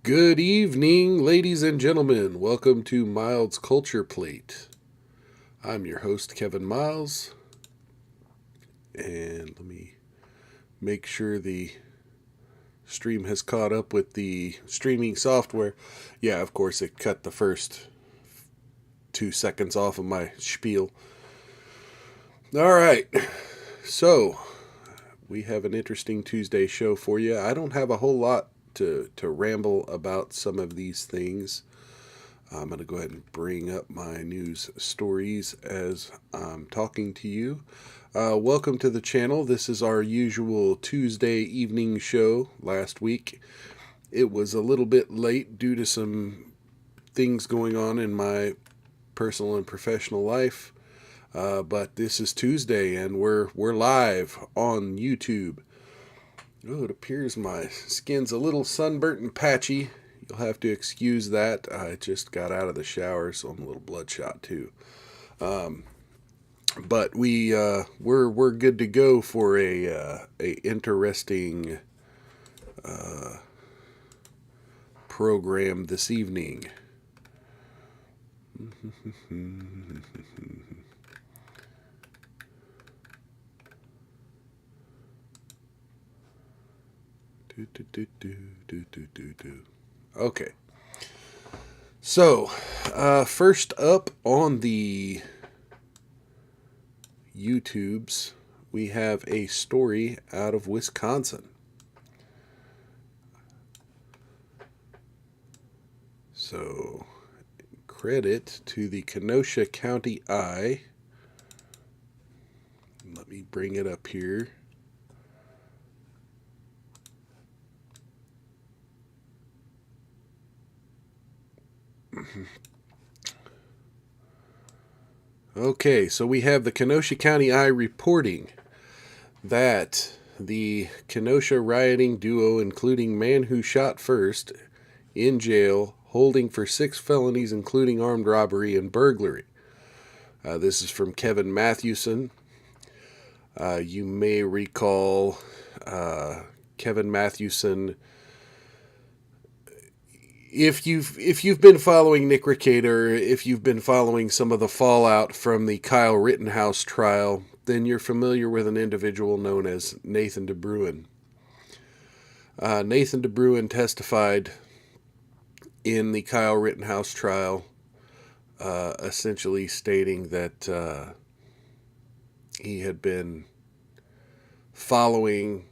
Good evening, ladies and gentlemen. Welcome to Mild's Culture Plate. I'm your host, Kevin Miles, and let me make sure the stream has caught up with the streaming software. Yeah, of course, it cut the first 2 seconds off of my spiel. All right, so we have an interesting Tuesday show for you. I don't have a whole lot to ramble about some of these things. I'm going to go ahead and bring up my news stories as I'm talking to you. Welcome to the channel. This is our usual Tuesday evening show. Last week it was a little bit late due to some things going on in my personal and professional life. But this is Tuesday and we're live on YouTube. Oh, it appears my skin's a little sunburnt and patchy. You'll have to excuse that. I just got out of the shower, so I'm a little bloodshot too. But we're good to go for a interesting program this evening. Okay. So, first up on the YouTubes, we have a story out of Wisconsin. So, credit to the Kenosha County Eye. Let me bring it up here. Okay, so we have the Kenosha County Eye reporting that the Kenosha rioting duo, including man who shot first, in jail, holding for 6 felonies, including armed robbery and burglary. This is from Kevin Mathewson. You may recall Kevin Mathewson. If you've been following Nick Recator, if you've been following some of the fallout from the Kyle Rittenhouse trial, then you're familiar with an individual known as Nathan DeBruin. Nathan DeBruin testified in the Kyle Rittenhouse trial, essentially stating that he had been following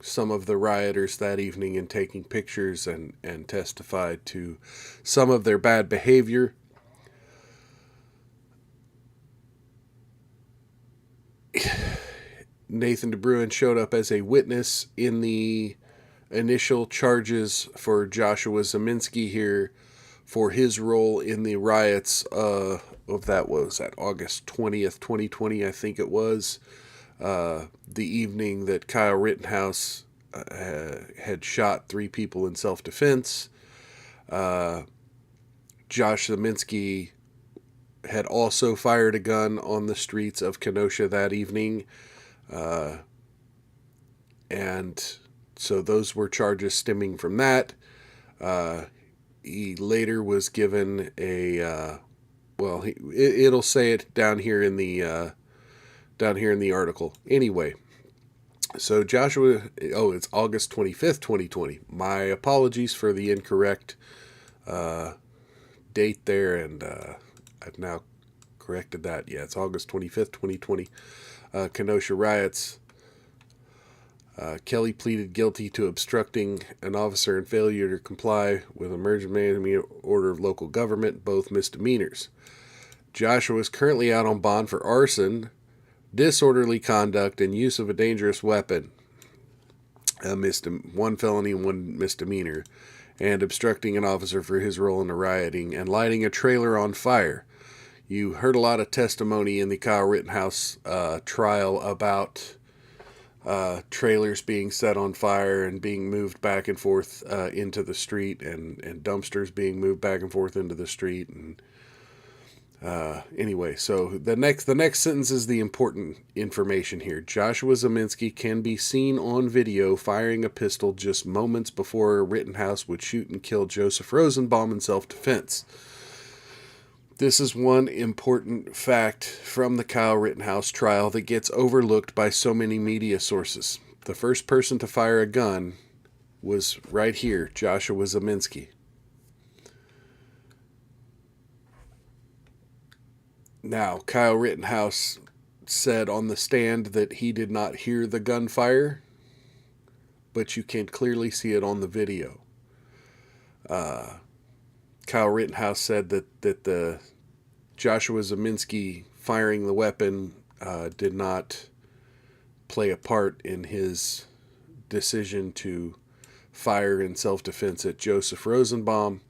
some of the rioters that evening and taking pictures and testified to some of their bad behavior. Nathan DeBruin showed up as a witness in the initial charges for Joshua Zeminski here for his role in the riots of that was at August 20th, 2020, I think it was. The evening that Kyle Rittenhouse had shot 3 people in self-defense. Josh Zeminski had also fired a gun on the streets of Kenosha that evening. And so those were charges stemming from that. He later was given a, it'll say it down here in the article. Anyway, so Joshua, it's August 25th, 2020. My apologies for the incorrect date there, and I've now corrected that. Yeah, it's August 25th, 2020. Kenosha riots. Kelly pleaded guilty to obstructing an officer and failure to comply with emergency management order of local government, both misdemeanors. Joshua is currently out on bond for arson, disorderly conduct, and use of a dangerous weapon, 1 felony and 1 misdemeanor, and obstructing an officer for his role in the rioting, and lighting a trailer on fire. You heard a lot of testimony in the Kyle Rittenhouse trial about trailers being set on fire and being moved back and forth into the street, and dumpsters being moved back and forth into the street, and Anyway, so the next sentence is the important information here. Joshua Zeminski can be seen on video firing a pistol just moments before Rittenhouse would shoot and kill Joseph Rosenbaum in self-defense. This is one important fact from the Kyle Rittenhouse trial that gets overlooked by so many media sources. The first person to fire a gun was right here, Joshua Zeminski. Now, Kyle Rittenhouse said on the stand that he did not hear the gunfire, but you can clearly see it on the video. Kyle Rittenhouse said that the Joshua Zeminski firing the weapon did not play a part in his decision to fire in self-defense at Joseph Rosenbaum.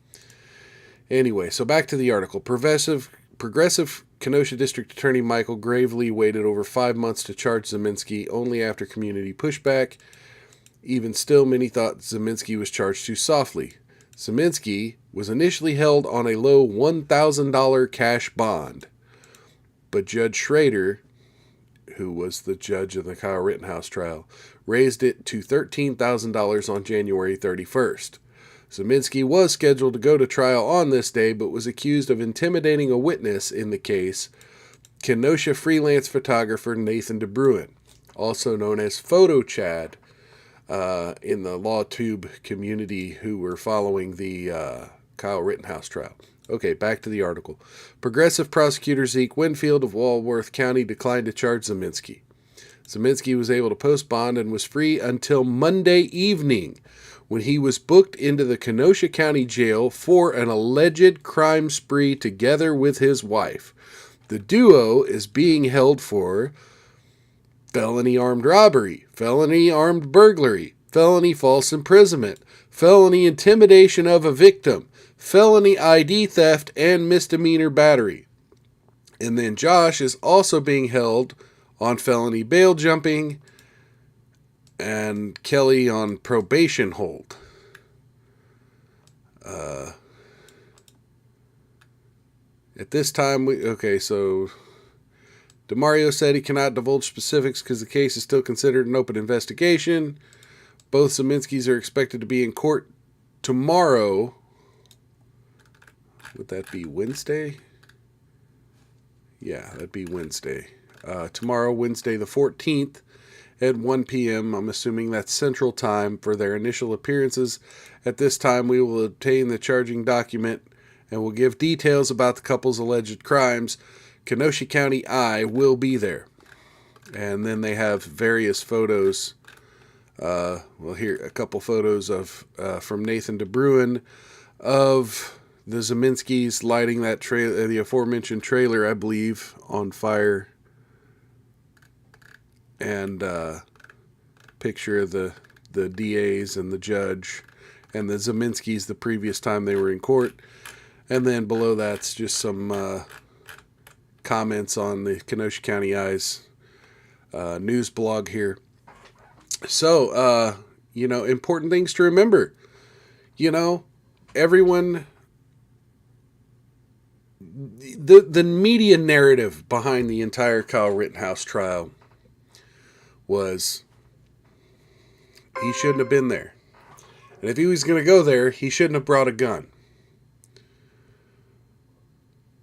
Anyway, so back to the article. Progressive Kenosha District Attorney Michael Gravely waited over 5 months to charge Zeminski only after community pushback. Even still, many thought Zeminski was charged too softly. Zeminski was initially held on a low $1,000 cash bond, but Judge Schrader, who was the judge of the Kyle Rittenhouse trial, raised it to $13,000 on January 31st. Zeminski was scheduled to go to trial on this day, but was accused of intimidating a witness in the case, Kenosha freelance photographer Nathan DeBruin, also known as Photo Chad, in the LawTube community who were following the Kyle Rittenhouse trial. Okay, back to the article. Progressive prosecutor Zeke Winfield of Walworth County declined to charge Zeminski. Zeminski was able to post bond and was free until Monday evening, when he was booked into the Kenosha County Jail for an alleged crime spree together with his wife. The duo is being held for felony armed robbery, felony armed burglary, felony false imprisonment, felony intimidation of a victim, felony ID theft, and misdemeanor battery. And then Josh is also being held on felony bail jumping, and Kelly on probation hold. At this time, so DeMario said he cannot divulge specifics because the case is still considered an open investigation. Both Zeminskis are expected to be in court tomorrow. Would that be Wednesday? Yeah, that'd be Wednesday. Tomorrow, Wednesday the 14th, at 1 p.m. I'm assuming that's Central Time for their initial appearances. At this time, we will obtain the charging document and will give details about the couple's alleged crimes. Kenosha County I will be there. And then they have various photos. Here, a couple photos of from Nathan DeBruin of the Zeminskis lighting that the aforementioned trailer, I believe, on fire. And picture of the DAs and the judge and the Zeminskis the previous time they were in court. And then below that's just some comments on the Kenosha County Eye's news blog here. So, important things to remember. Everyone, the media narrative behind the entire Kyle Rittenhouse trial was he shouldn't have been there. And if he was going to go there, he shouldn't have brought a gun.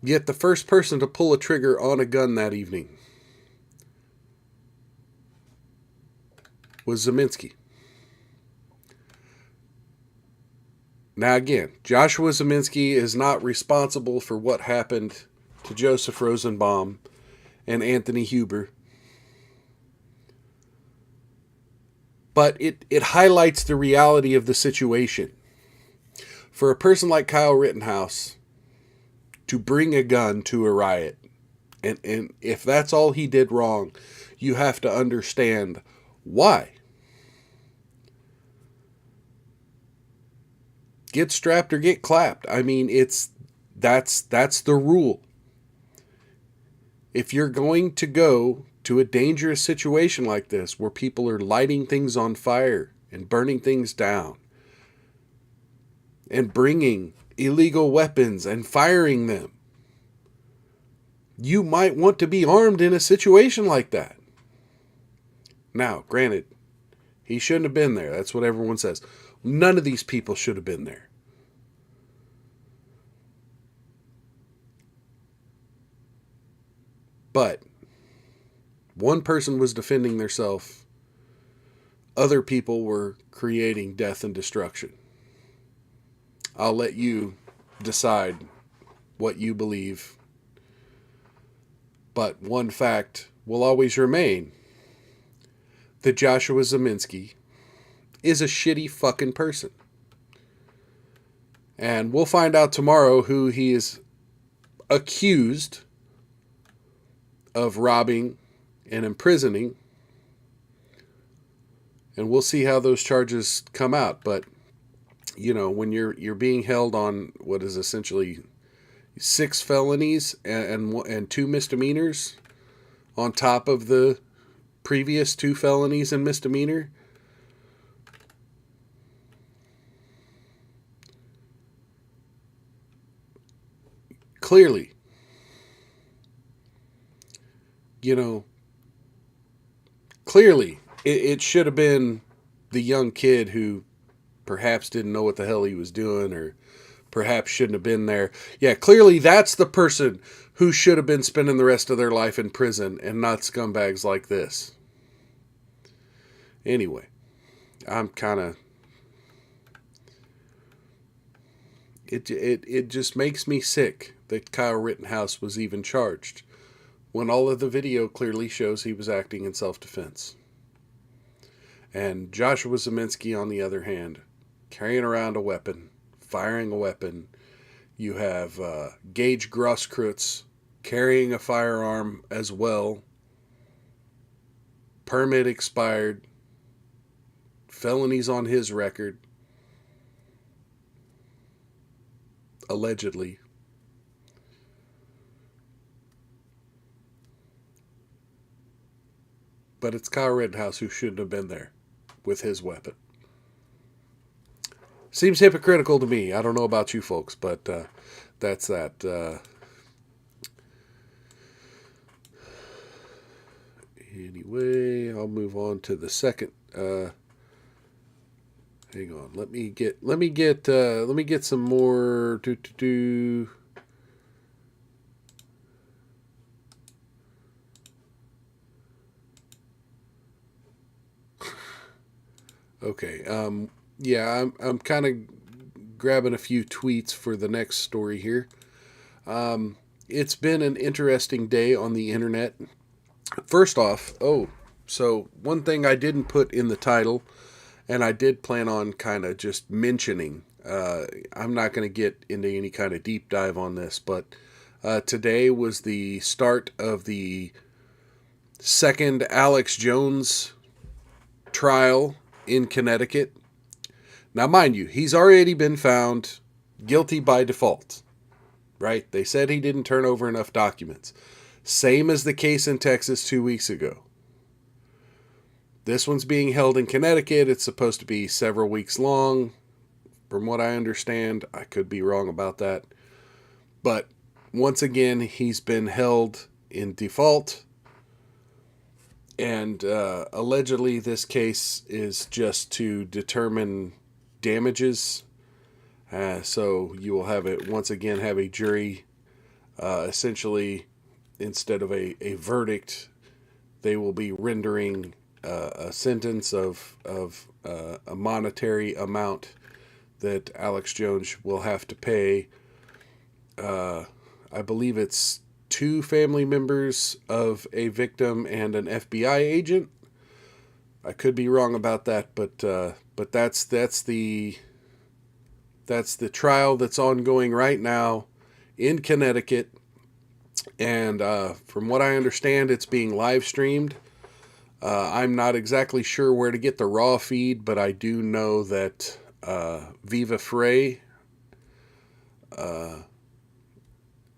Yet the first person to pull a trigger on a gun that evening was Zeminski. Now again, Joshua Zeminski is not responsible for what happened to Joseph Rosenbaum and Anthony Huber. But it highlights the reality of the situation. For a person like Kyle Rittenhouse to bring a gun to a riot, and if that's all he did wrong, you have to understand why. Get strapped or get clapped. I mean, that's the rule. If you're going to go to a dangerous situation like this, where people are lighting things on fire and burning things down and bringing illegal weapons and firing them, you might want to be armed in a situation like that. Now, granted, he shouldn't have been there. That's what everyone says. None of these people should have been there. But one person was defending themselves. Other people were creating death and destruction. I'll let you decide what you believe. But one fact will always remain that Joshua Zeminski is a shitty fucking person. And we'll find out tomorrow who he is accused of robbing and imprisoning. And we'll see how those charges come out. But, you know, when you're being held on what is essentially 6 felonies and 2 misdemeanors on top of the previous 2 felonies and misdemeanor, clearly, you know, clearly it should have been the young kid who perhaps didn't know what the hell he was doing, or perhaps shouldn't have been there. Yeah, clearly that's the person who should have been spending the rest of their life in prison, and not scumbags like this. Anyway, I'm kind of... It just makes me sick that Kyle Rittenhouse was even charged, when all of the video clearly shows he was acting in self-defense. And Joshua Zeminski, on the other hand, carrying around a weapon, firing a weapon. You have Gage Grosskreutz carrying a firearm as well. Permit expired. Felonies on his record. Allegedly. But it's Kyle Rittenhouse who shouldn't have been there with his weapon. Seems hypocritical to me. I don't know about you folks, but that's that. Anyway, I'll move on to the second. Hang on. Let me get some more. Okay. Yeah, I'm kind of grabbing a few tweets for the next story here. It's been an interesting day on the internet. First off, so one thing I didn't put in the title, and I did plan on kind of just mentioning, I'm not going to get into any kind of deep dive on this, but today was the start of the second Alex Jones trial in Connecticut. Now, mind you, he's already been found guilty by default, right? They said he didn't turn over enough documents. Same as the case in Texas 2 weeks ago. This one's being held in Connecticut. It's supposed to be several weeks long, from what I understand. I could be wrong about that. But once again, he's been held in default. And allegedly, this case is just to determine damages. So you will have it once again have a jury. Essentially, instead of a verdict, they will be rendering a sentence of a monetary amount that Alex Jones will have to pay. I believe it's 2 family members of a victim and an FBI agent. I could be wrong about that, but that's the trial that's ongoing right now in Connecticut, and from what I understand, it's being live streamed. I'm not exactly sure where to get the raw feed, but I do know that Viva Frey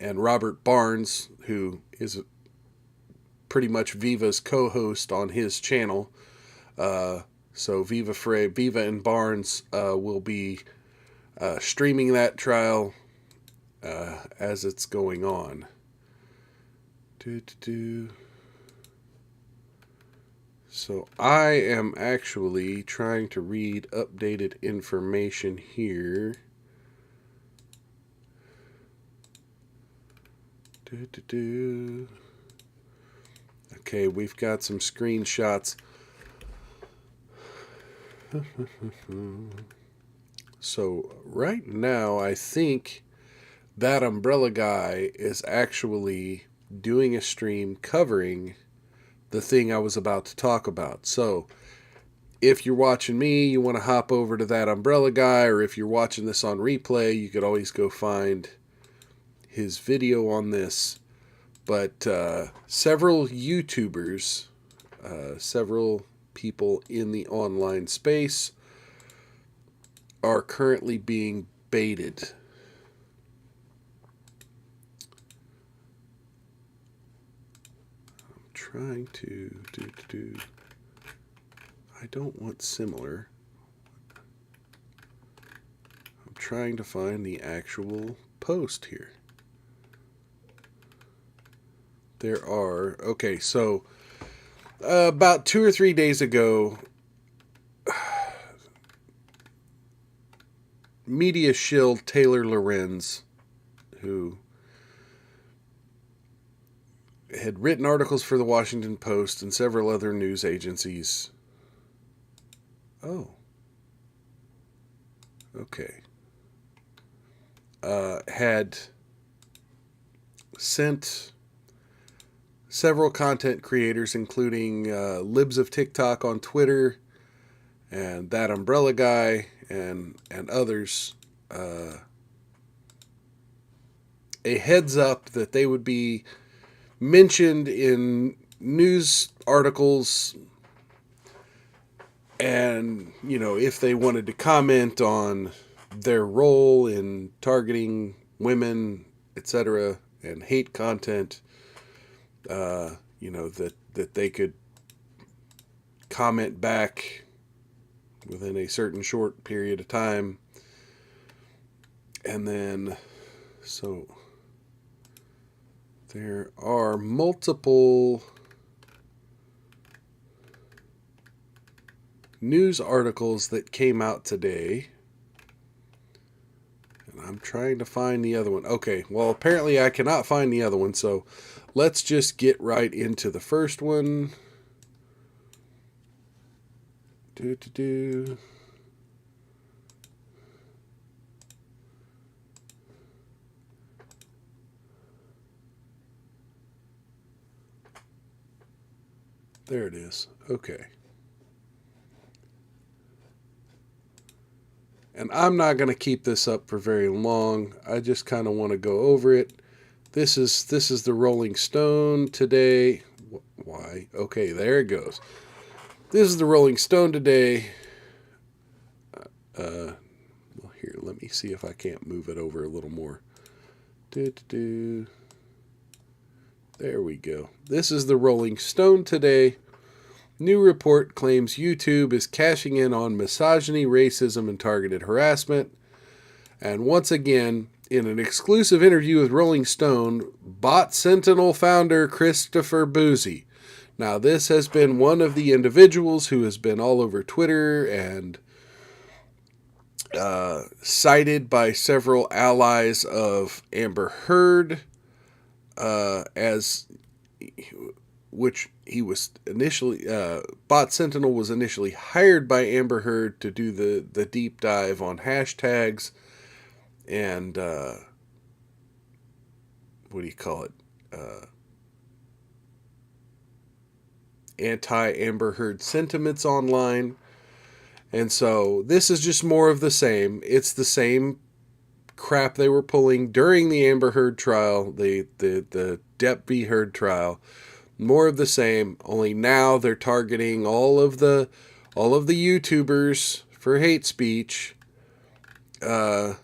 and Robert Barnes, who is pretty much Viva's co-host on his channel, so Viva and Barnes will be streaming that trial as it's going on. So I am actually trying to read updated information here. Okay, we've got some screenshots. So right now, I think that umbrella guy is actually doing a stream covering the thing I was about to talk about. So if you're watching me, you want to hop over to that umbrella guy, or if you're watching this on replay, you could always go find his video on this. But several YouTubers, several people in the online space are currently being baited. I'm trying to do. I don't want similar. I'm trying to find the actual post here. There are. Okay, so about 2 or 3 days ago, media shill Taylor Lorenz, who had written articles for the Washington Post and several other news agencies. Oh. Okay. Had sent several content creators, including Libs of TikTok on Twitter, and that umbrella guy, and others, a heads up that they would be mentioned in news articles, and, you know, if they wanted to comment on their role in targeting women, etc., and hate content, you know, that they could comment back within a certain short period of time. And then, so there are multiple news articles that came out today. And I'm trying to find the other one. Okay, well, apparently I cannot find the other one, so let's just get right into the first one. There it is. Okay. And I'm not going to keep this up for very long. I just kind of want to go over it. This is the Rolling Stone today. Why? Okay, there it goes. This is the Rolling Stone today. Well, here, let me see if I can't move it over a little more. There we go. This is the Rolling Stone today. New report claims YouTube is cashing in on misogyny, racism, and targeted harassment. And once again, in an exclusive interview with Rolling Stone, Bot Sentinel founder Christopher Boozy. Now, this has been one of the individuals who has been all over Twitter and cited by several allies of Amber Heard, as which he was initially, Bot Sentinel was initially hired by Amber Heard to do the deep dive on hashtags and, what do you call it? Anti-Amber Heard sentiments online. And so this is just more of the same. It's the same crap they were pulling during the Amber Heard trial, the Depp v. Heard trial. More of the same, only now they're targeting all of the YouTubers for hate speech. 29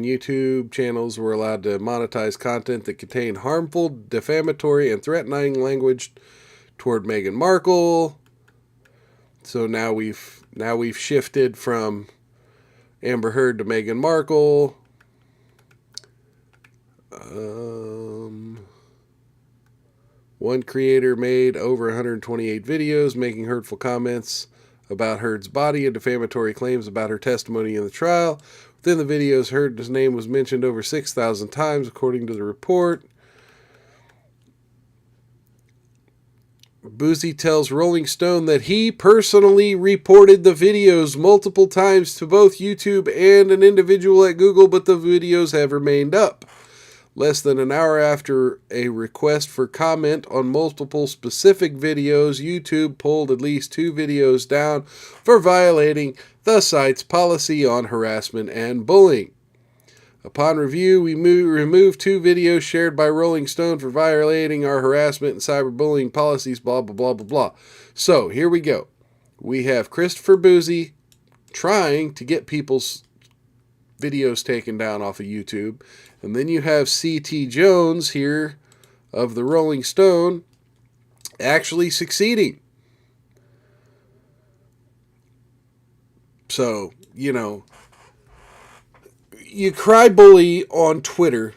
YouTube channels were allowed to monetize content that contained harmful, defamatory, and threatening language toward Meghan Markle. So now we've shifted from Amber Heard to Meghan Markle. One creator made over 128 videos making hurtful comments about Heard's body and defamatory claims about her testimony in the trial. Within the videos, Heard's name was mentioned over 6,000 times, according to the report. Boozy tells Rolling Stone that he personally reported the videos multiple times to both YouTube and an individual at Google, but the videos have remained up. Less than an hour after a request for comment on multiple specific videos, YouTube pulled at least 2 videos down for violating the site's policy on harassment and bullying. Upon review, we removed 2 videos shared by Rolling Stone for violating our harassment and cyberbullying policies, blah, blah, blah, blah, blah. So, here we go. We have Christopher Boozy trying to get people's videos taken down off of YouTube. And then you have C.T. Jones here of the Rolling Stone actually succeeding. So, you cry bully on Twitter.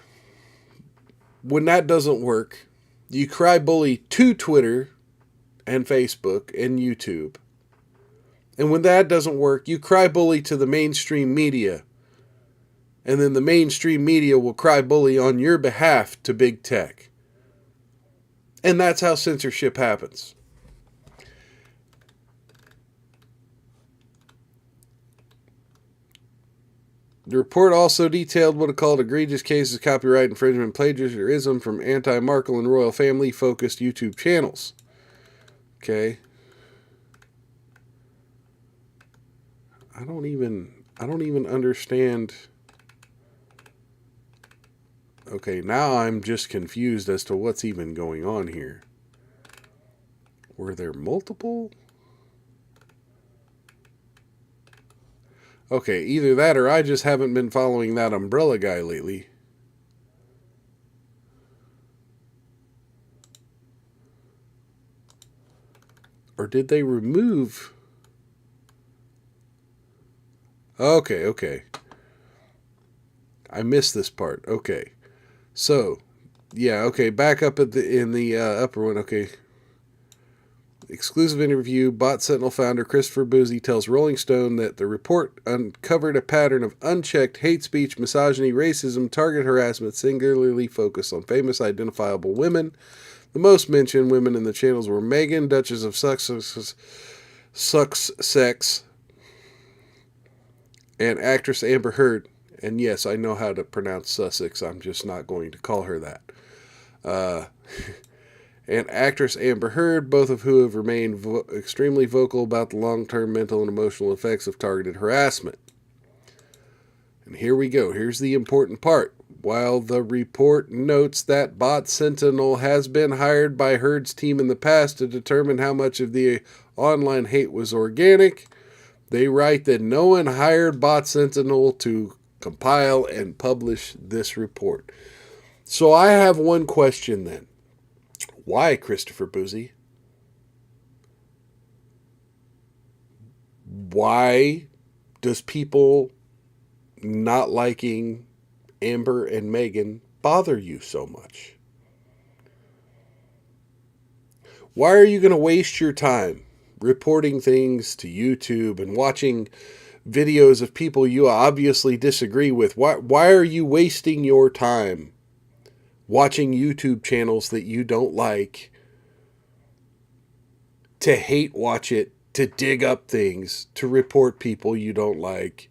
When that doesn't work, you cry bully to Twitter and Facebook and YouTube. And when that doesn't work, you cry bully to the mainstream media. And then the mainstream media will cry bully on your behalf to big tech. And that's how censorship happens. The report also detailed what it called egregious cases of copyright infringement and plagiarism from anti-Markle and royal family-focused YouTube channels. Okay. I don't even understand. Okay, now I'm just confused as to what's even going on here. Were there multiple? Okay, either that or I just haven't been following that umbrella guy lately. Or did they remove? Okay. I missed this part. Okay. So, yeah, okay, back up in the upper one, okay. Exclusive interview, Bot Sentinel founder Christopher Boozy tells Rolling Stone that the report uncovered a pattern of unchecked hate speech, misogyny, racism, target harassment, singularly focused on famous identifiable women. The most mentioned women in the channels were Meghan, Duchess of Sussex, and actress Amber Heard. And yes, I know how to pronounce Sussex. I'm just not going to call her that. And actress Amber Heard, both of who have remained extremely vocal about the long-term mental and emotional effects of targeted harassment. And here we go. Here's the important part. While the report notes that Bot Sentinel has been hired by Heard's team in the past to determine how much of the online hate was organic, they write that no one hired Bot Sentinel to compile and publish this report. So I have one question then. Why, Christopher Boozy? Why does people not liking Amber and Meghan bother you so much? Why are you going to waste your time reporting things to YouTube and watching videos of people you obviously disagree with? Why are you wasting your time watching YouTube channels that you don't like, to hate watch it, to dig up things, to report people you don't like?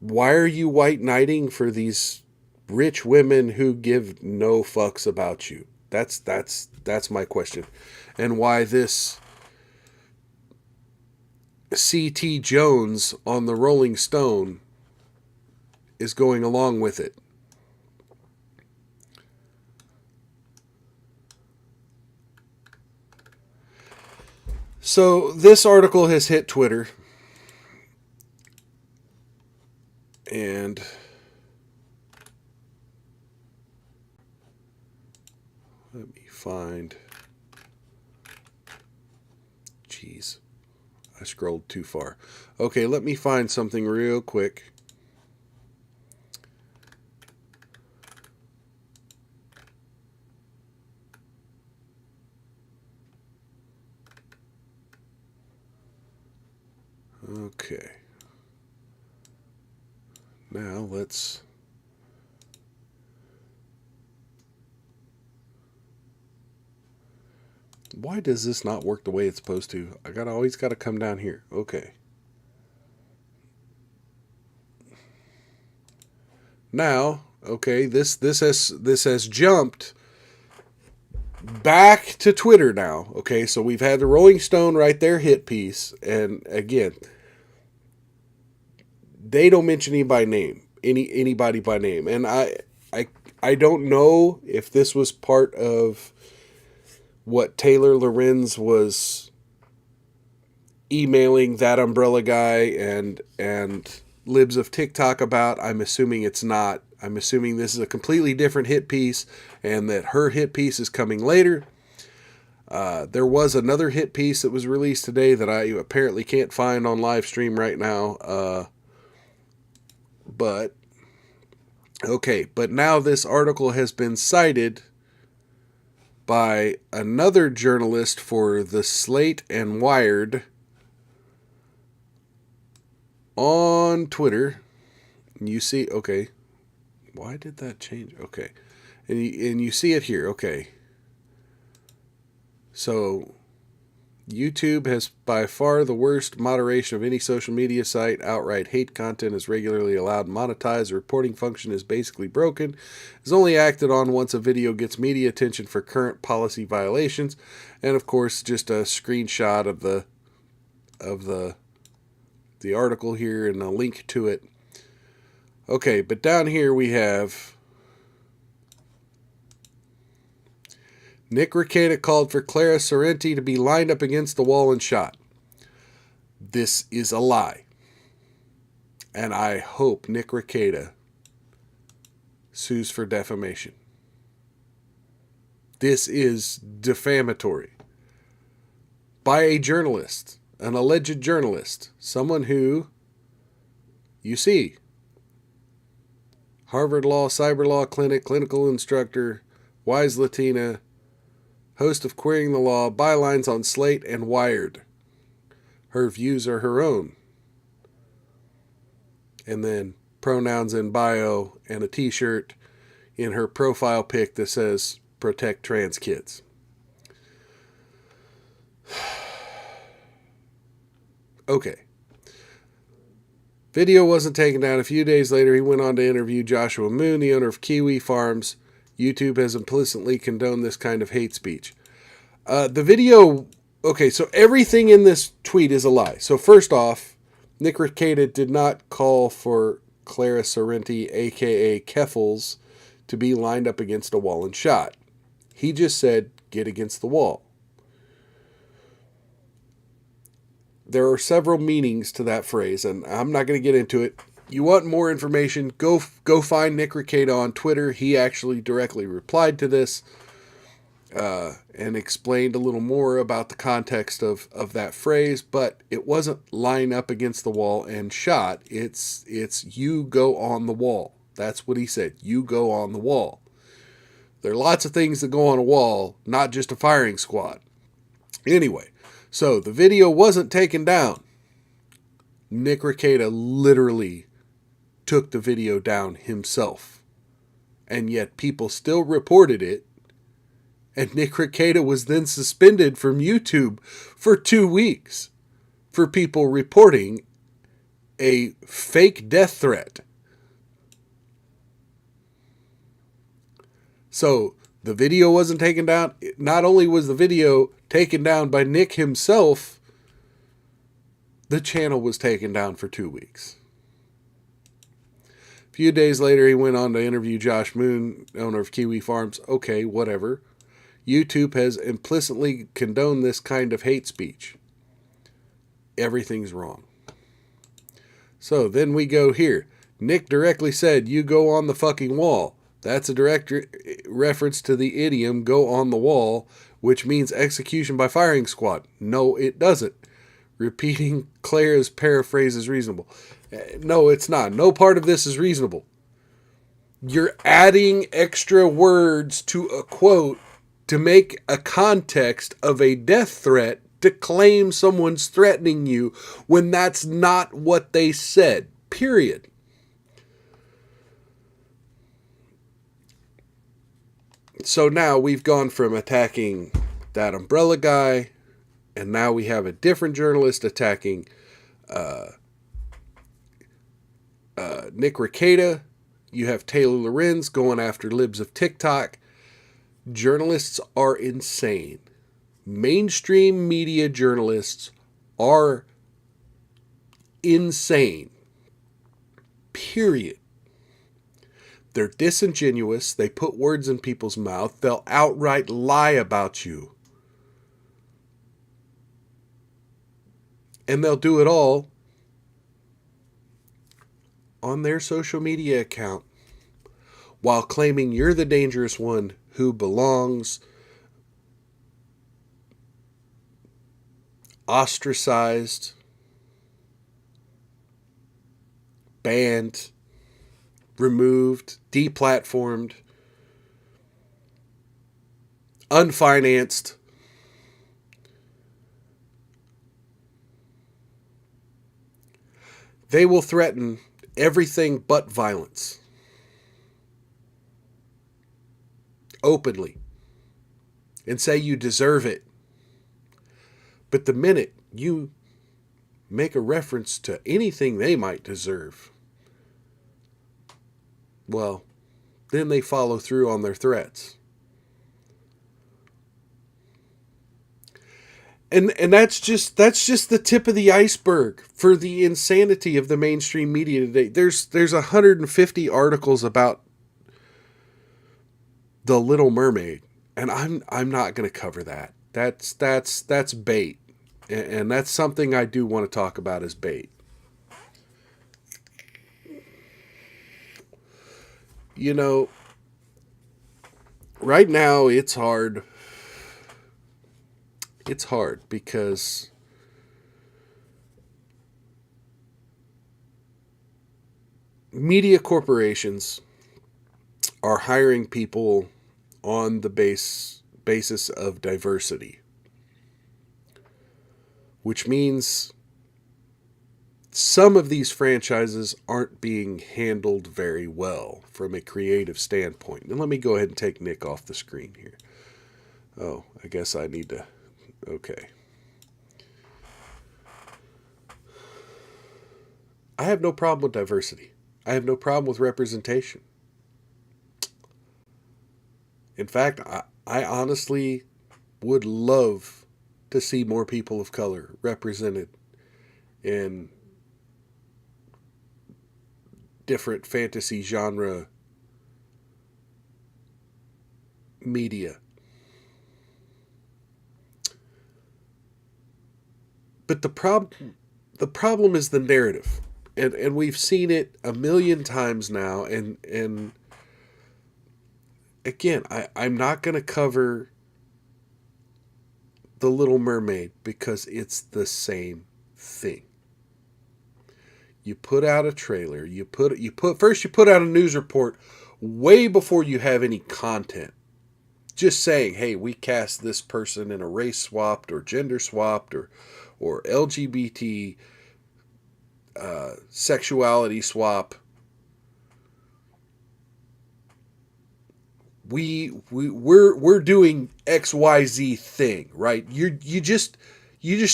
Why are you white knighting for these rich women who give no fucks about you? That's my question. And why this C.T. Jones on the Rolling Stone is going along with it. So this article has hit Twitter, and let me find, jeez, I scrolled too far. Okay, let me find something real quick. Okay. Now let's... Why does this not work the way it's supposed to? I always got to come down here. Okay. Now, okay, this has jumped back to Twitter now. Okay, so we've had the Rolling Stone right there hit piece, and again, they don't mention anybody by name, and I don't know if this was part of what Taylor Lorenz was emailing that umbrella guy and libs of TikTok about. I'm assuming it's not. I'm assuming this is a completely different hit piece, and that her hit piece is coming later. There was another hit piece that was released today that I apparently can't find on live stream right now. But now this article has been cited by another journalist for the Slate and Wired on Twitter. You see, okay, why did that change? Okay, and you see it here. Okay, so YouTube has by far the worst moderation of any social media site. Outright hate content is regularly allowed monetized. The reporting function is basically broken. It's only acted on once a video gets media attention for current policy violations. And of course, just a screenshot of the article here and a link to it. Okay, but down here we have Nick Rekieta called for Clara Sorrenti to be lined up against the wall and shot. This is a lie. And I hope Nick Rekieta sues for defamation. This is defamatory. By a journalist, an alleged journalist, someone who, you see, Harvard Law, Cyber Law Clinic, clinical instructor, wise Latina, host of Querying the Law, bylines on Slate and Wired. Her views are her own. And then pronouns in bio and a t-shirt in her profile pic that says, protect trans kids. Okay. Video wasn't taken down. A few days later, he went on to interview Joshua Moon, the owner of Kiwi Farms. YouTube has implicitly condoned this kind of hate speech. The video, okay, so everything in this tweet is a lie. So first off, Nick Rekieta did not call for Clara Sorrenti, a.k.a. Keffels, to be lined up against a wall and shot. He just said, get against the wall. There are several meanings to that phrase, and I'm not going to get into it. You want more information, go find Nick Rekieta on Twitter. He actually directly replied to this and explained a little more about the context of that phrase, but it wasn't line up against the wall and shot. It's you go on the wall. That's what he said. You go on the wall. There are lots of things that go on a wall, not just a firing squad. Anyway, so the video wasn't taken down. Nick Rekieta literally took the video down himself. And yet people still reported it. And Nick Rekieta was then suspended from YouTube for 2 weeks for people reporting a fake death threat. So the video wasn't taken down. Not only was the video taken down by Nick himself, the channel was taken down for 2 weeks. A few days later, he went on to interview Josh Moon, owner of Kiwi Farms. Okay, whatever. YouTube has implicitly condoned this kind of hate speech. Everything's wrong. So then we go here. Nick directly said, you go on the fucking wall. That's a direct reference to the idiom, go on the wall, which means execution by firing squad. No, it doesn't. Repeating Clara's paraphrase is reasonable. No, it's not. No part of this is reasonable. You're adding extra words to a quote to make a context of a death threat to claim someone's threatening you when that's not what they said. Period. So now we've gone from attacking that umbrella guy, and now we have a different journalist attacking Nick Rekieta. You have Taylor Lorenz going after libs of TikTok. Journalists are insane. Mainstream media journalists are insane. Period. They're disingenuous. They put words in people's mouth. They'll outright lie about you. And they'll do it all on their social media account while claiming you're the dangerous one who belongs ostracized, banned, removed, deplatformed, unfinanced. They will threaten everything but violence. Openly. And say you deserve it. But the minute you make a reference to anything they might deserve, well, then they follow through on their threats. And that's just the tip of the iceberg for the insanity of the mainstream media today. There's 150 articles about The Little Mermaid, and I'm not going to cover that. That's bait. And that's something I do want to talk about as bait. You know, right now it's hard. It's hard because media corporations are hiring people on the basis of diversity, which means some of these franchises aren't being handled very well from a creative standpoint. And let me go ahead and take Nick off the screen here. Oh, I guess I need to. Okay. I have no problem with diversity. I have no problem with representation. In fact, I honestly would love to see more people of color represented in different fantasy genre media. But the problem is the narrative. And we've seen it a million times now. And again, I'm not going to cover The Little Mermaid because it's the same thing. You put out a trailer, you put out a news report way before you have any content. Just saying, hey, we cast this person in a race swapped or gender swapped or LGBT sexuality swap. We're doing XYZ thing, right? You just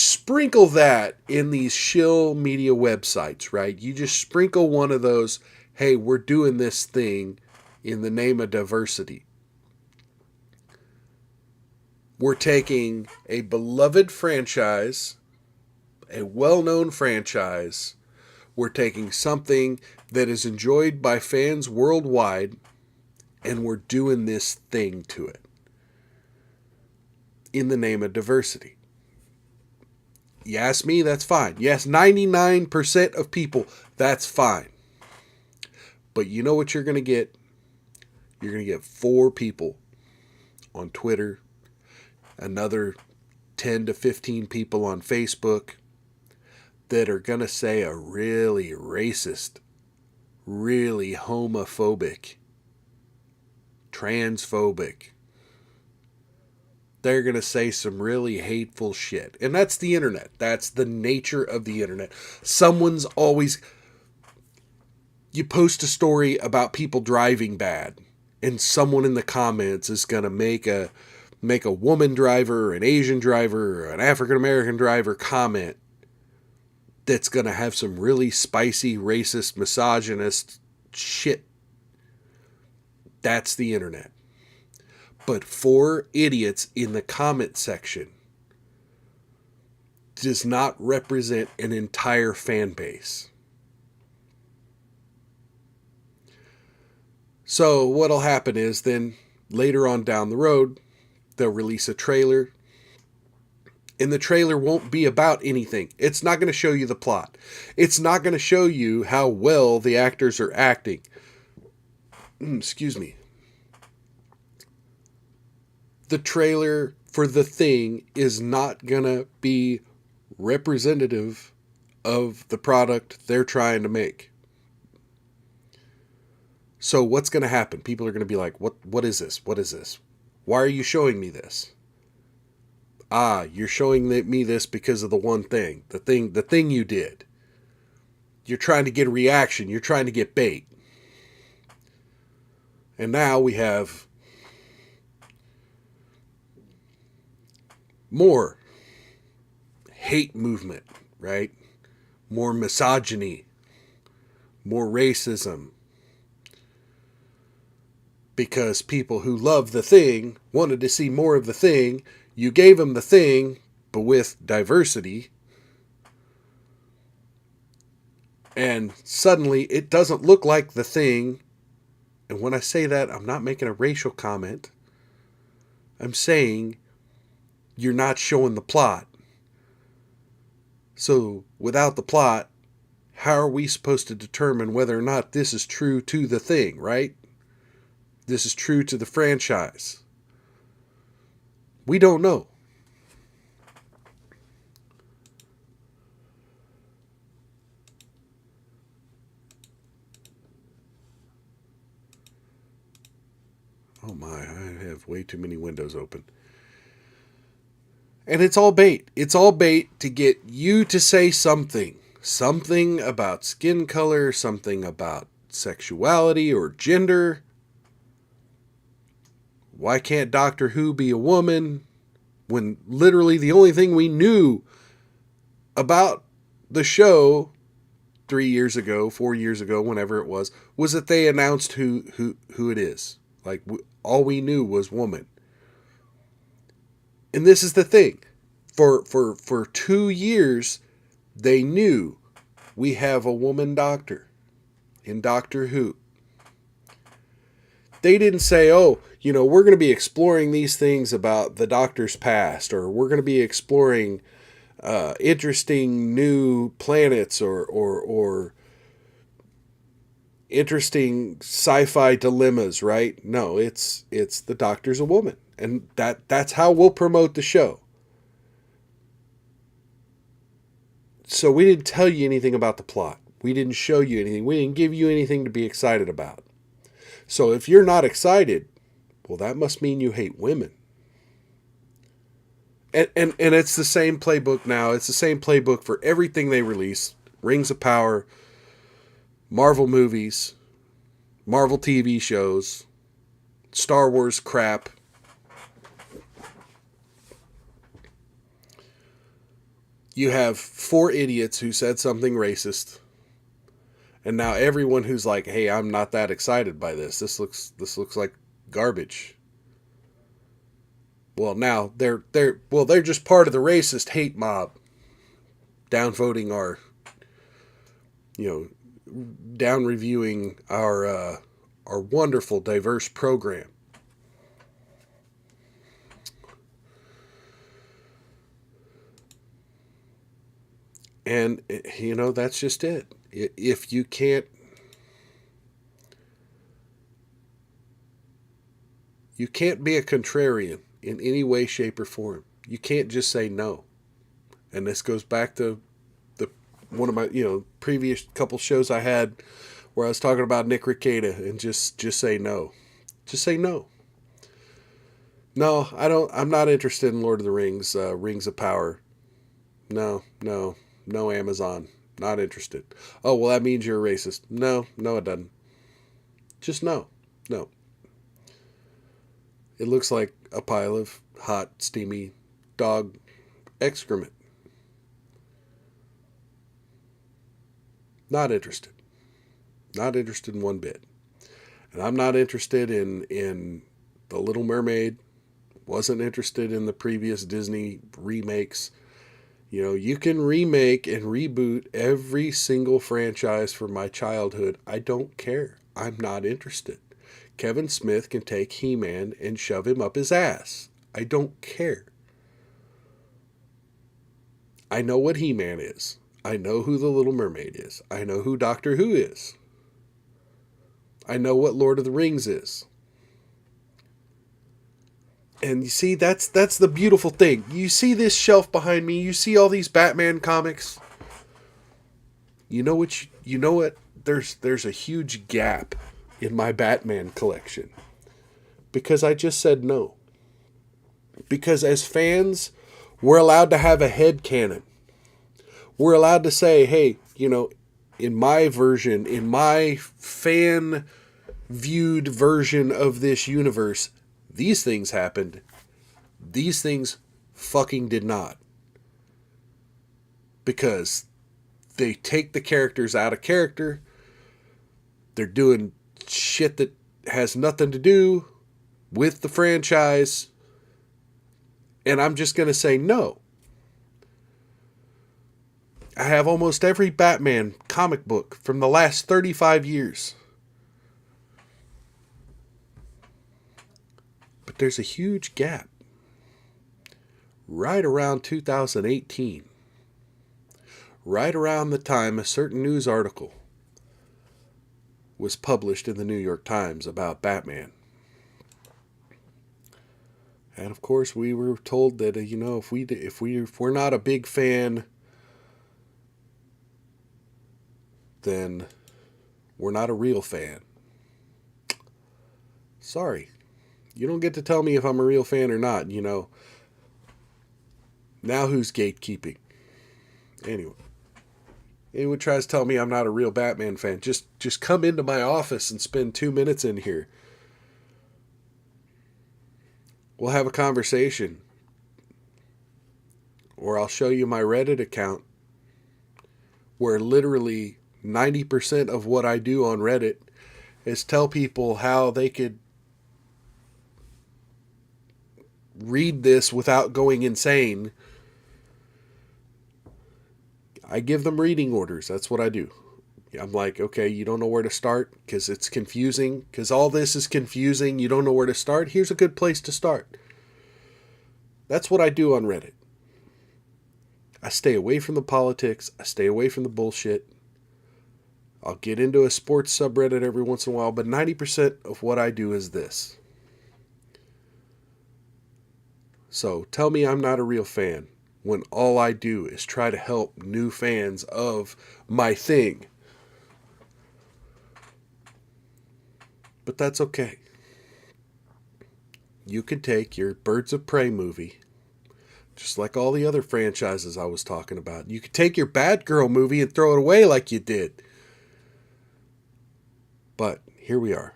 sprinkle that in these shill media websites, right? You just sprinkle one of those, hey, we're doing this thing in the name of diversity. We're taking a beloved franchise, a well-known franchise. We're taking something that is enjoyed by fans worldwide, and we're doing this thing to it in the name of diversity. You ask me, that's fine. Yes, 99% of people, that's fine. But you know what you're going to get? You're going to get 4 people on Twitter, another 10 to 15 people on Facebook, that are going to say a really racist, really homophobic, transphobic. They're going to say some really hateful shit. And that's the internet. That's the nature of the internet. Someone's always... You post a story about people driving bad, and someone in the comments is going to make a woman driver, or an Asian driver, or an African American driver comment that's going to have some really spicy, racist, misogynist shit. That's the internet. But 4 idiots in the comment section does not represent an entire fan base. So what'll happen is then later on down the road, they'll release a trailer. And the trailer won't be about anything. It's not going to show you the plot. It's not going to show you how well the actors are acting. Excuse me. The trailer for The Thing is not going to be representative of the product they're trying to make. So what's going to happen? People are going to be like, what is this? What is this? Why are you showing me this? You're showing me this because of the one thing. The thing you did. You're trying to get a reaction. You're trying to get bait. And now we have more hate movement, right? More misogyny. More racism. Because people who love The Thing wanted to see more of The Thing. You gave them The Thing, but with diversity. And suddenly it doesn't look like The Thing. And when I say that, I'm not making a racial comment. I'm saying you're not showing the plot. So without the plot, how are we supposed to determine whether or not this is true to The Thing, right? This is true to the franchise. We don't know. Oh my, I have way too many windows open. And it's all bait. It's all bait to get you to say something. Something about skin color, something about sexuality or gender. Why can't Doctor Who be a woman? When literally the only thing we knew about the show 3 years ago, 4 years ago, whenever it was that they announced who it is. Like, all we knew was woman. And this is the thing. For 2 years, they knew we have a woman doctor in Doctor Who. They didn't say, oh, we're going to be exploring these things about the Doctor's past, or we're going to be exploring interesting new planets or interesting sci-fi dilemmas, right? No, it's the Doctor's a woman. And that's how we'll promote the show. So we didn't tell you anything about the plot. We didn't show you anything. We didn't give you anything to be excited about. So if you're not excited, well, that must mean you hate women. And it's the same playbook now. It's the same playbook for everything they release. Rings of Power, Marvel movies, Marvel TV shows, Star Wars crap. You have 4 idiots who said something racist. And now everyone who's like, hey, I'm not that excited by this. This looks like garbage. Well, now they're just part of the racist hate mob. Downvoting our, down reviewing our wonderful diverse program. And that's just it. If you can't be a contrarian in any way, shape, or form. You can't just say no. And this goes back to one of my, previous couple shows I had where I was talking about Nick Rekieta, and just say no. Just say no. No, I don't. I'm not interested in Lord of the Rings, Rings of Power. No, no, no, Amazon. Not interested. Oh, well, that means you're a racist. No, no, it doesn't. Just no. No. It looks like a pile of hot, steamy dog excrement. Not interested. Not interested in one bit. And I'm not interested in The Little Mermaid. Wasn't interested in the previous Disney remakes. You can remake and reboot every single franchise from my childhood. I don't care. I'm not interested. Kevin Smith can take He-Man and shove him up his ass. I don't care. I know what He-Man is. I know who the Little Mermaid is. I know who Doctor Who is. I know what Lord of the Rings is. And you see, that's the beautiful thing. You see this shelf behind me. You see all these Batman comics. You know what? There's a huge gap in my Batman collection. Because I just said no. Because as fans, we're allowed to have a headcanon. We're allowed to say, hey, in my version, in my fan-viewed version of this universe, these things happened. These things fucking did not. Because they take the characters out of character. They're doing shit that has nothing to do with the franchise. And I'm just going to say no. I have almost every Batman comic book from the last 35 years. But there's a huge gap. Right around 2018. Right around the time a certain news article was published in the New York Times about Batman. And of course we were told that, if we're not a big fan, then we're not a real fan. Sorry. You don't get to tell me if I'm a real fan or not, Now who's gatekeeping? Anyway. Anyone tries to tell me I'm not a real Batman fan, just come into my office and spend 2 minutes in here. We'll have a conversation. Or I'll show you my Reddit account where literally 90% of what I do on Reddit is tell people how they could read this without going insane. I give them reading orders. That's what I do. I'm like, okay, you don't know where to start because it's confusing. Because all this is confusing. You don't know where to start. Here's a good place to start. That's what I do on Reddit. I stay away from the politics. I stay away from the bullshit. I'll get into a sports subreddit every once in a while, but 90% of what I do is this. So tell me I'm not a real fan when all I do is try to help new fans of my thing. But that's okay. You can take your Birds of Prey movie, just like all the other franchises I was talking about. You could take your Batgirl movie and throw it away like you did. But here we are.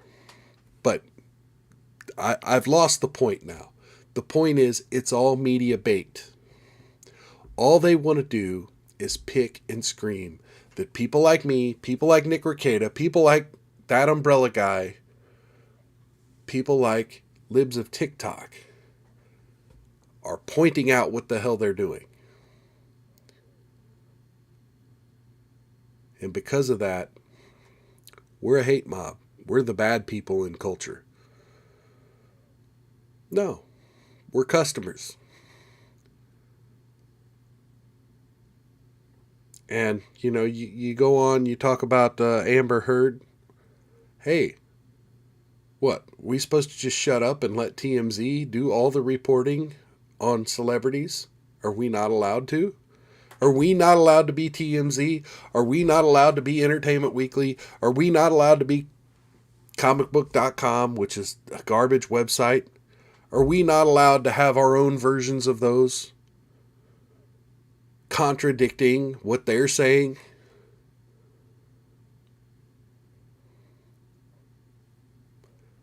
But I've lost the point now. The point is, it's all media bait. All they want to do is pick and scream that people like me, people like Nick Rekieta, people like that umbrella guy, people like libs of TikTok are pointing out what the hell they're doing. And because of that, we're a hate mob. We're the bad people in culture. No, we're customers. And, you go on, you talk about Amber Heard. Hey, what? We supposed to just shut up and let TMZ do all the reporting on celebrities? Are we not allowed to? Are we not allowed to be TMZ? Are we not allowed to be Entertainment Weekly? Are we not allowed to be comicbook.com, which is a garbage website? Are we not allowed to have our own versions of those, contradicting what they're saying?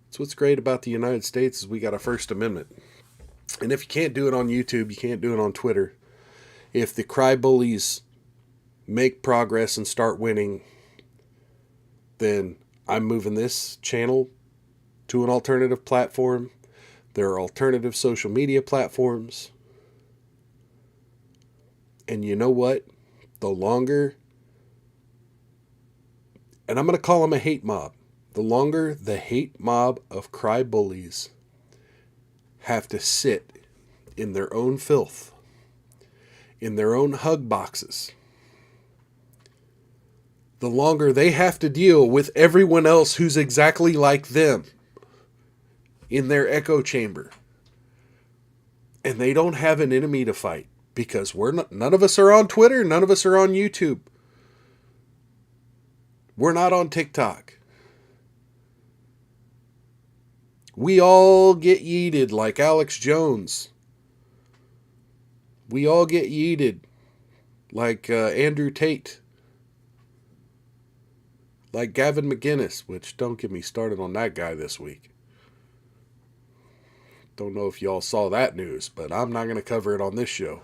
That's what's great about the United States is we got a First Amendment. And if you can't do it on YouTube, you can't do it on Twitter. If the Crybullies make progress and start winning, then I'm moving this channel to an alternative platform. There are alternative social media platforms. And you know what? The longer, and I'm going to call them a hate mob, the longer the hate mob of Crybullies have to sit in their own filth, in their own hug boxes, the longer they have to deal with everyone else who's exactly like them in their echo chamber. And they don't have an enemy to fight because none of us are on Twitter, none of us are on YouTube. We're not on TikTok. We all get yeeted like Alex Jones. We all get yeeted like Andrew Tate. Like Gavin McInnes, which don't get me started on that guy this week. Don't know if y'all saw that news, but I'm not going to cover it on this show.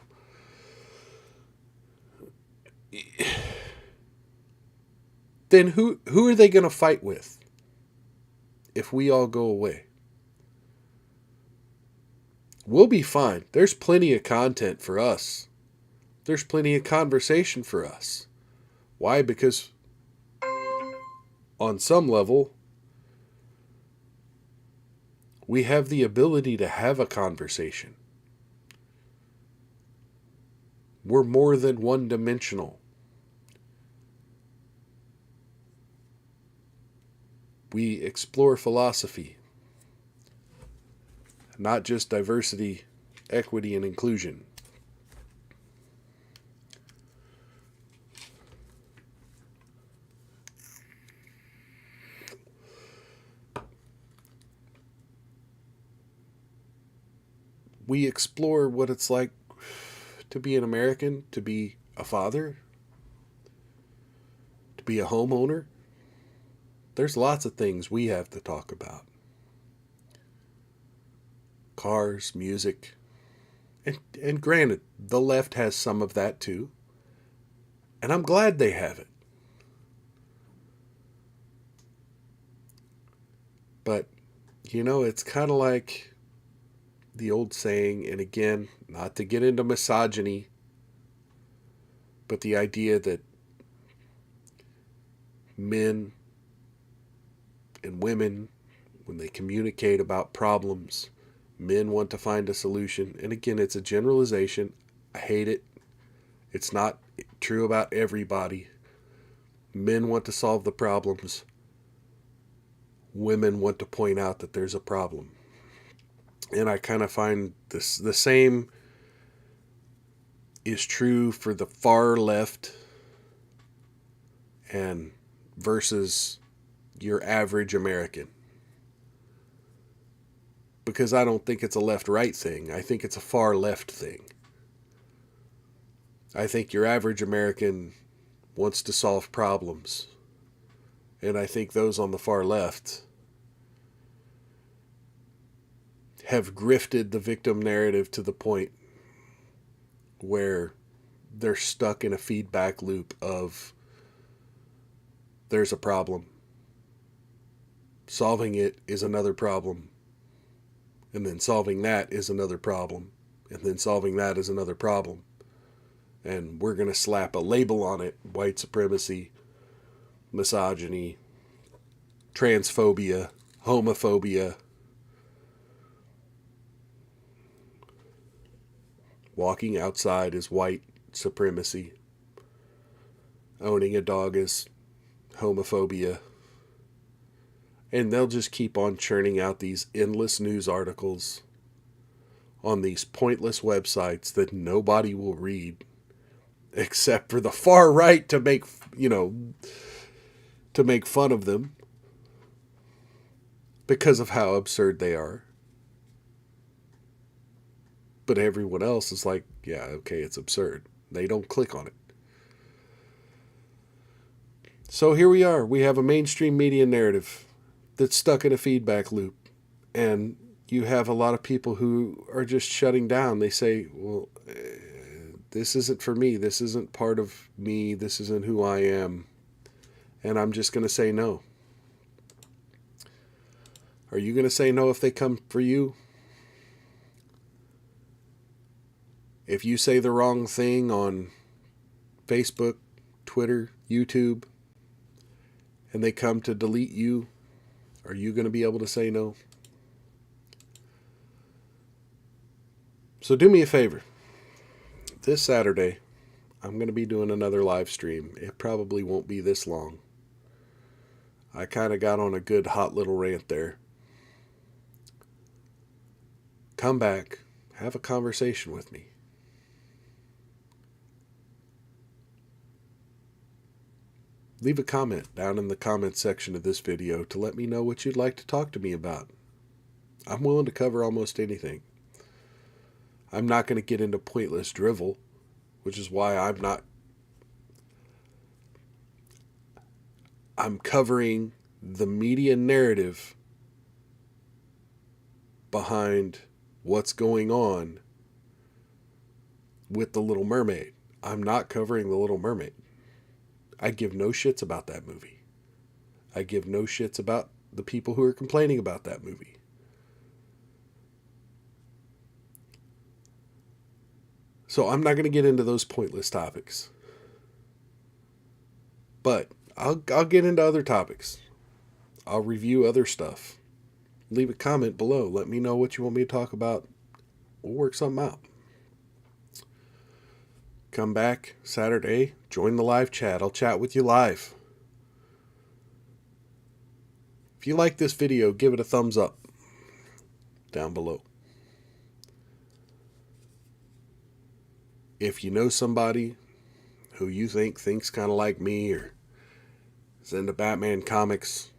Then who are they going to fight with if we all go away? We'll be fine. There's plenty of content for us. There's plenty of conversation for us. Why? Because on some level, we have the ability to have a conversation. We're more than one-dimensional. We explore philosophy, not just diversity, equity, and inclusion. We explore what it's like to be an American, to be a father, to be a homeowner. There's lots of things we have to talk about. Cars, music. And granted, the left has some of that too. And I'm glad they have it. But, it's kind of like the old saying, and again, not to get into misogyny, but the idea that men and women, when they communicate about problems, men want to find a solution. And again, it's a generalization. I hate it. It's not true about everybody. Men want to solve the problems. Women want to point out that there's a problem. And I kind of find this the same is true for the far left and versus your average American. Because I don't think it's a left-right thing. I think it's a far left thing. I think your average American wants to solve problems. And I think those on the far left have grifted the victim narrative to the point where they're stuck in a feedback loop of there's a problem. Solving it is another problem. And then solving that is another problem. And then solving that is another problem. And we're going to slap a label on it. White supremacy, misogyny, transphobia, homophobia. Walking outside is white supremacy. Owning a dog is homophobia. And they'll just keep on churning out these endless news articles on these pointless websites that nobody will read. except for the far right to make, to make fun of them because of how absurd they are. But everyone else is like, yeah, okay, it's absurd. They don't click on it. So here we are. We have a mainstream media narrative that's stuck in a feedback loop. And you have a lot of people who are just shutting down. They say, well, this isn't for me. This isn't part of me. This isn't who I am. And I'm just going to say no. Are you going to say no if they come for you? If you say the wrong thing on Facebook, Twitter, YouTube, and they come to delete you, are you going to be able to say no? So do me a favor. This Saturday, I'm going to be doing another live stream. It probably won't be this long. I kind of got on a good hot little rant there. Come back, have a conversation with me. Leave a comment down in the comment section of this video to let me know what you'd like to talk to me about. I'm willing to cover almost anything. I'm not going to get into pointless drivel, which is why I'm covering the media narrative behind what's going on with The Little Mermaid. I'm not covering The Little Mermaid. I give no shits about that movie. I give no shits about the people who are complaining about that movie. So I'm not going to get into those pointless topics. But I'll get into other topics. I'll review other stuff. Leave a comment below. Let me know what you want me to talk about. We'll work something out. Come back Saturday. Join the live chat. I'll chat with you live. If you like this video, give it a thumbs up down below. If you know somebody who you thinks kind of like me or is into Batman comics,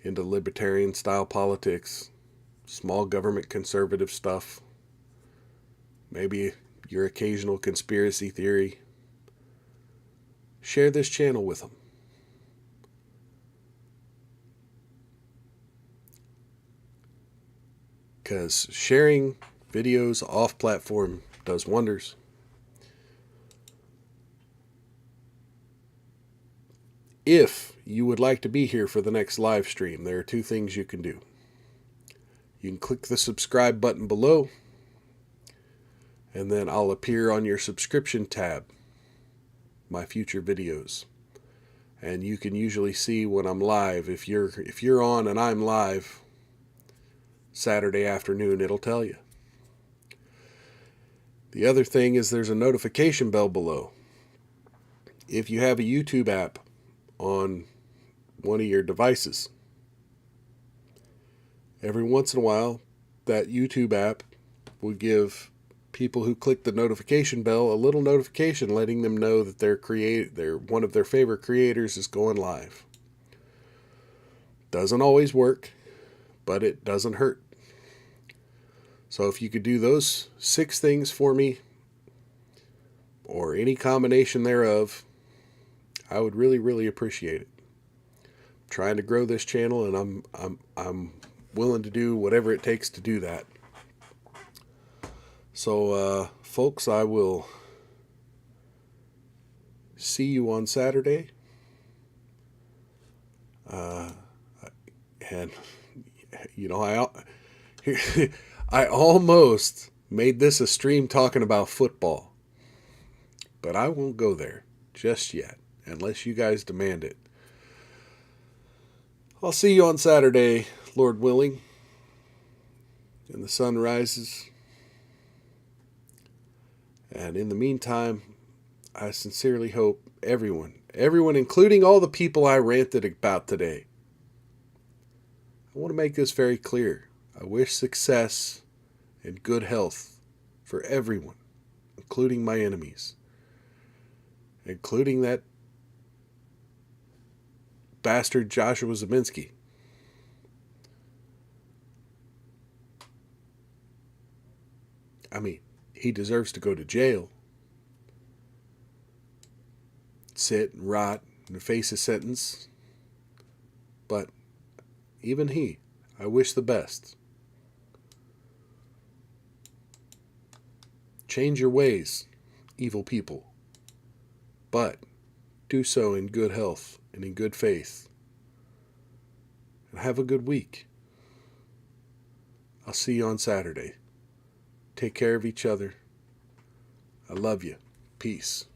into libertarian style politics, small government conservative stuff, maybe your occasional conspiracy theory, share this channel with them. Because sharing videos off platform does wonders. If you would like to be here for the next live stream, there are two things you can do. You can click the subscribe button below, and then I'll appear on your subscription tab, my future videos. And you can usually see when I'm live. If you're on and I'm live Saturday afternoon, it'll tell you. The other thing is there's a notification bell below. If you have a YouTube app on one of your devices, every once in a while that YouTube app will give people who click the notification bell a little notification letting them know that one of their favorite creators is going live. Doesn't always work, but it doesn't hurt. So if you could do those 6 things for me, or any combination thereof, I would really, really appreciate it. I'm trying to grow this channel, and I'm willing to do whatever it takes to do that. So, folks, I will see you on Saturday. And I almost made this a stream talking about football, but I won't go there just yet, unless you guys demand it. I'll see you on Saturday, Lord willing, and the sun rises. And in the meantime, I sincerely hope everyone, including all the people I ranted about today, I want to make this very clear. I wish success and good health for everyone, including my enemies. including that bastard Joshua Zeminski. I mean, he deserves to go to jail, sit and rot and face his sentence. But even he, I wish the best. Change your ways, evil people, but do so in good health and in good faith. And have a good week. I'll see you on Saturday. Take care of each other. I love you. Peace.